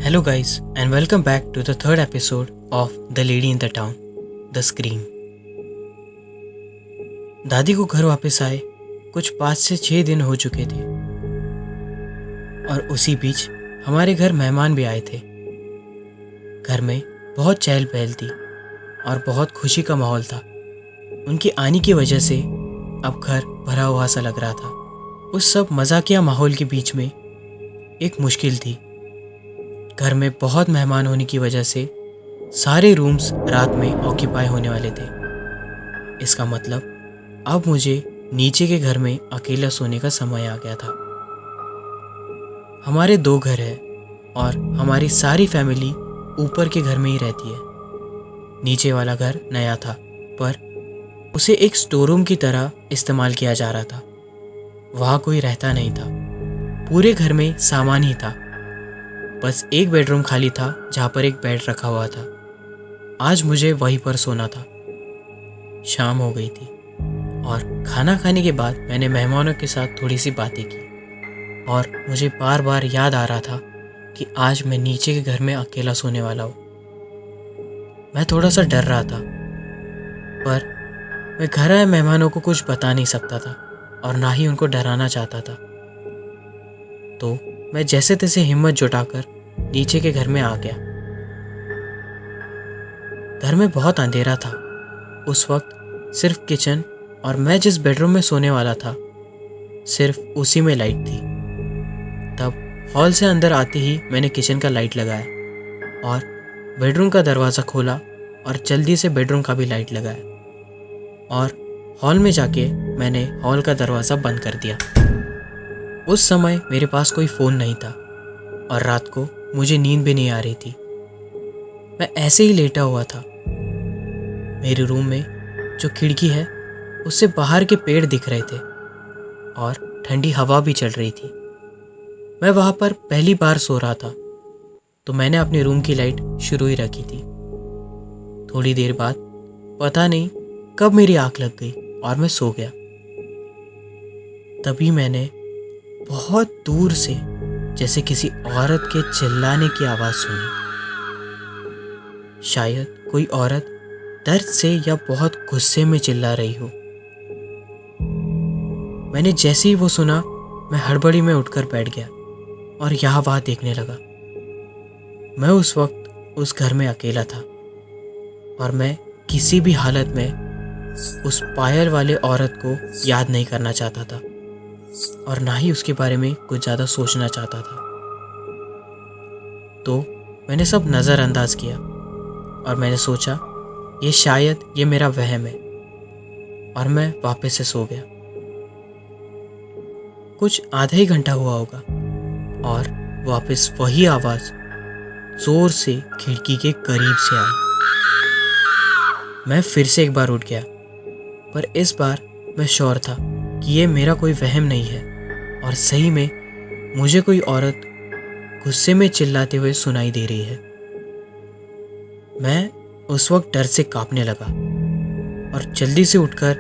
Hello, guys, and welcome back to the third episode of The Lady in the Town, The Scream. दादी को घर वापस आए कुछ 5 से 6 दिन हो चुके थे और उसी बीच हमारे घर मेहमान भी आए थे। घर में बहुत चहल पहल थी और बहुत खुशी का माहौल था। उनके आने की वजह से अब घर भरा हुआ सा लग रहा था। उस सब मजाकिया माहौल के बीच में एक मुश्किल थी। घर में बहुत मेहमान होने की वजह से सारे रूम्स रात में ऑक्यूपाई होने वाले थे। इसका मतलब अब मुझे नीचे के घर में अकेला सोने का समय आ गया था। हमारे 2 घर हैं और हमारी सारी फैमिली ऊपर के घर में ही रहती है। नीचे वाला घर नया था पर उसे एक स्टोर रूम की तरह इस्तेमाल किया जा रहा था। वहाँ कोई रहता नहीं था। पूरे घर में सामान ही था। बस एक बेडरूम खाली था जहाँ पर एक बेड रखा हुआ था। आज मुझे वहीं पर सोना था। शाम हो गई थी और खाना खाने के बाद मैंने मेहमानों के साथ थोड़ी सी बातें की और मुझे बार बार याद आ रहा था कि आज मैं नीचे के घर में अकेला सोने वाला हूँ। मैं थोड़ा सा डर रहा था पर मैं घर आए मेहमानों को कुछ बता नहीं सकता था और ना ही उनको डराना चाहता था। तो मैं जैसे तैसे हिम्मत जुटाकर नीचे के घर में आ गया। घर में बहुत अंधेरा था। उस वक्त सिर्फ किचन और मैं जिस बेडरूम में सोने वाला था सिर्फ उसी में लाइट थी। तब हॉल से अंदर आते ही मैंने किचन का लाइट लगाया और बेडरूम का दरवाज़ा खोला और जल्दी से बेडरूम का भी लाइट लगाया और हॉल में जाके मैंने हॉल का दरवाज़ा बंद कर दिया। उस समय मेरे पास कोई फ़ोन नहीं था और रात को मुझे नींद भी नहीं आ रही थी। मैं ऐसे ही लेटा हुआ था। मेरे रूम में जो खिड़की है उससे बाहर के पेड़ दिख रहे थे और ठंडी हवा भी चल रही थी। मैं वहाँ पर पहली बार सो रहा था तो मैंने अपने रूम की लाइट शुरू ही रखी थी। थोड़ी देर बाद पता नहीं कब मेरी आँख लग गई और मैं सो गया। तभी मैंने बहुत दूर से जैसे किसी औरत के चिल्लाने की आवाज़ सुनी। शायद कोई औरत दर्द से या बहुत गुस्से में चिल्ला रही हो। मैंने जैसे ही वो सुना मैं हड़बड़ी में उठकर बैठ गया और यहाँ वहाँ देखने लगा। मैं उस वक्त उस घर में अकेला था और मैं किसी भी हालत में उस पायल वाले औरत को याद नहीं करना चाहता था और ना ही उसके बारे में कुछ ज़्यादा सोचना चाहता था। तो मैंने सब नज़रअंदाज किया और मैंने सोचा ये मेरा वहम है और मैं वापस से सो गया। कुछ आधा ही घंटा हुआ होगा और वापस वही आवाज़ जोर से खिड़की के करीब से आई। मैं फिर से एक बार उठ गया पर इस बार मैं श्योर था कि ये मेरा कोई वहम नहीं है और सही में मुझे कोई औरत गुस्से में चिल्लाते हुए सुनाई दे रही है। मैं उस वक्त डर से कांपने लगा और जल्दी से उठकर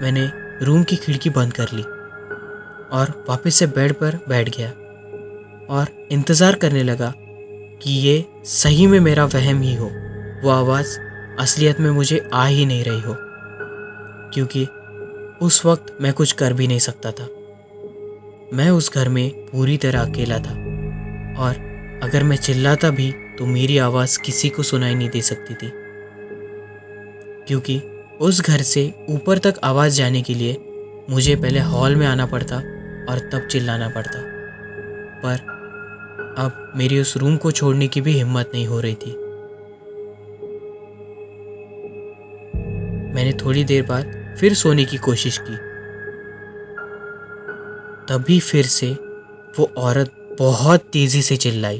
मैंने रूम की खिड़की बंद कर ली और वापस से बेड पर बैठ गया और इंतज़ार करने लगा कि ये सही में मेरा वहम ही हो। वो आवाज़ असलियत में मुझे आ ही नहीं रही हो क्योंकि उस वक्त मैं कुछ कर भी नहीं सकता था। मैं उस घर में पूरी तरह अकेला था और अगर मैं चिल्लाता भी तो मेरी आवाज़ किसी को सुनाई नहीं दे सकती थी क्योंकि उस घर से ऊपर तक आवाज़ जाने के लिए मुझे पहले हॉल में आना पड़ता और तब चिल्लाना पड़ता। पर अब मेरी उस रूम को छोड़ने की भी हिम्मत नहीं हो रही थी। मैंने थोड़ी देर बाद फिर सोने की कोशिश की। तभी फिर से वो औरत बहुत तेजी से चिल्लाई।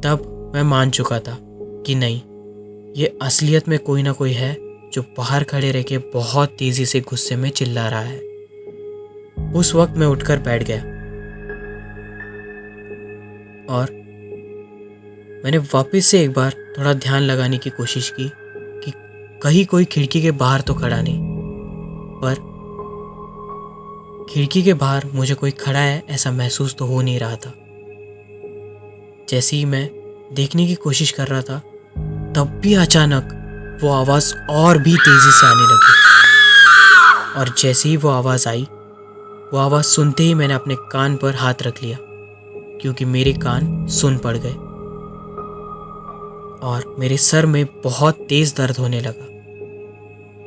तब मैं मान चुका था कि नहीं, ये असलियत में कोई ना कोई है जो बाहर खड़े रह के बहुत तेजी से गुस्से में चिल्ला रहा है। उस वक्त मैं उठकर बैठ गया और मैंने वापस से एक बार थोड़ा ध्यान लगाने की कोशिश की कि कहीं कोई खिड़की के बाहर तो खड़ा नहीं। पर खिड़की के बाहर मुझे कोई खड़ा है ऐसा महसूस तो हो नहीं रहा था। जैसे ही मैं देखने की कोशिश कर रहा था, तब भी अचानक वो आवाज़ और भी तेज़ी से आने लगी। और जैसे ही वो आवाज़ आई, वो आवाज़ सुनते ही मैंने अपने कान पर हाथ रख लिया, क्योंकि मेरे कान सुन पड़ गए और मेरे सर में बहुत तेज़ दर्द होने लगा।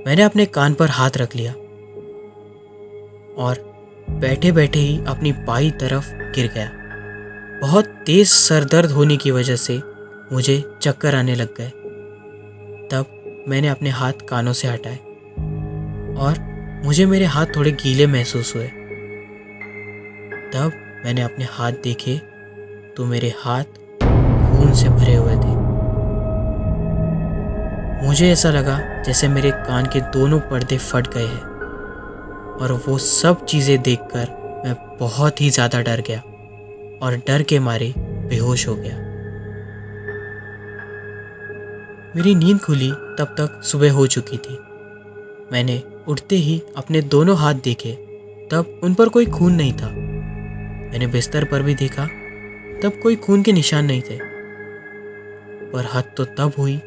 मैंने अपने कान पर हाथ रख लिया और बैठे बैठे ही अपनी बाईं तरफ गिर गया। बहुत तेज़ सर दर्द होने की वजह से मुझे चक्कर आने लग गए। तब मैंने अपने हाथ कानों से हटाए और मुझे मेरे हाथ थोड़े गीले महसूस हुए। तब मैंने अपने हाथ देखे तो मेरे हाथ खून से भरे हुए थे। मुझे ऐसा लगा जैसे मेरे कान के दोनों पर्दे फट गए हैं। और वो सब चीज़ें देखकर मैं बहुत ही ज़्यादा डर गया और डर के मारे बेहोश हो गया। मेरी नींद खुली तब तक सुबह हो चुकी थी। मैंने उठते ही अपने दोनों हाथ देखे, तब उन पर कोई खून नहीं था। मैंने बिस्तर पर भी देखा, तब कोई खून के निशान नहीं थे। पर हद तो तब हुई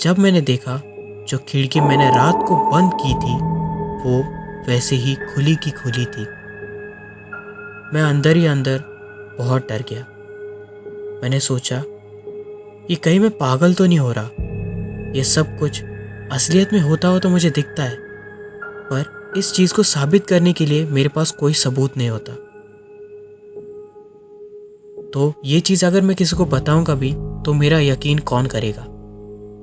जब मैंने देखा जो खिड़की मैंने रात को बंद की थी वो वैसे ही खुली की खुली थी। मैं अंदर ही अंदर बहुत डर गया। मैंने सोचा ये कहीं मैं पागल तो नहीं हो रहा। ये सब कुछ असलियत में होता हो तो मुझे दिखता है, पर इस चीज़ को साबित करने के लिए मेरे पास कोई सबूत नहीं होता। तो ये चीज़ अगर मैं किसी को बताऊंगा भी तो मेरा यकीन कौन करेगा?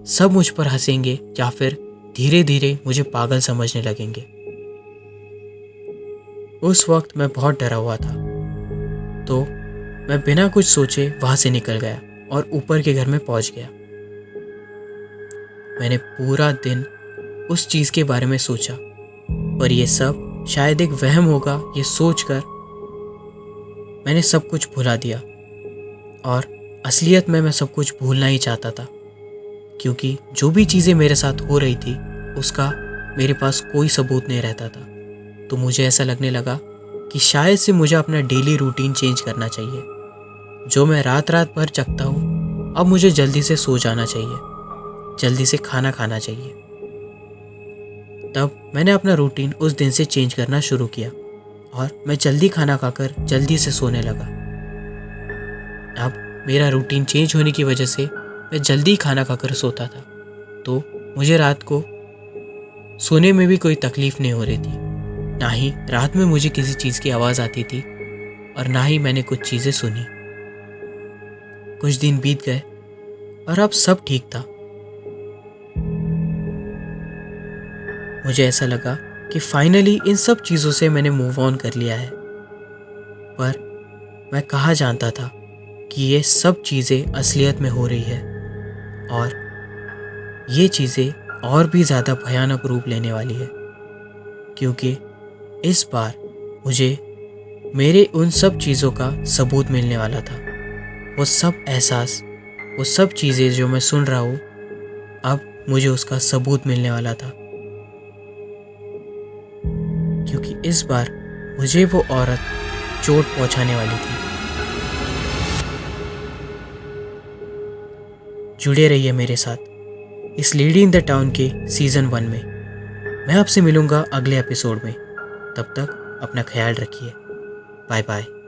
सब मुझ पर हंसेंगे या फिर धीरे धीरे मुझे पागल समझने लगेंगे। उस वक्त मैं बहुत डरा हुआ था, तो मैं बिना कुछ सोचे वहाँ से निकल गया और ऊपर के घर में पहुँच गया। मैंने पूरा दिन उस चीज़ के बारे में सोचा, पर यह सब शायद एक वहम होगा ये सोचकर मैंने सब कुछ भुला दिया। और असलियत में मैं सब कुछ भूलना ही चाहता था, क्योंकि जो भी चीज़ें मेरे साथ हो रही थी उसका मेरे पास कोई सबूत नहीं रहता था। तो मुझे ऐसा लगने लगा कि शायद से मुझे अपना डेली रूटीन चेंज करना चाहिए। जो मैं रात रात भर जगता हूँ, अब मुझे जल्दी से सो जाना चाहिए, जल्दी से खाना खाना चाहिए। तब मैंने अपना रूटीन उस दिन से चेंज करना शुरू किया और मैं जल्दी खाना खाकर जल्दी से सोने लगा। अब मेरा रूटीन चेंज होने की वजह से मैं जल्दी खाना खाकर सोता था, तो मुझे रात को सोने में भी कोई तकलीफ़ नहीं हो रही थी। ना ही रात में मुझे किसी चीज़ की आवाज़ आती थी और ना ही मैंने कुछ चीज़ें सुनी। कुछ दिन बीत गए और अब सब ठीक था। मुझे ऐसा लगा कि फाइनली इन सब चीज़ों से मैंने मूव ऑन कर लिया है। पर मैं कहाँ जानता था कि ये सब चीज़ें असलियत में हो रही है और ये चीज़ें और भी ज़्यादा भयानक रूप लेने वाली है, क्योंकि इस बार मुझे मेरे उन सब चीज़ों का सबूत मिलने वाला था। वो सब एहसास, वो सब चीज़ें जो मैं सुन रहा हूँ, अब मुझे उसका सबूत मिलने वाला था। क्योंकि इस बार मुझे वो औरत चोट पहुंचाने वाली थी। जुड़े रहिए मेरे साथ इस लेडी इन द टाउन के सीज़न 1 में। मैं आपसे मिलूंगा अगले एपिसोड में। तब तक अपना ख्याल रखिए। Bye bye.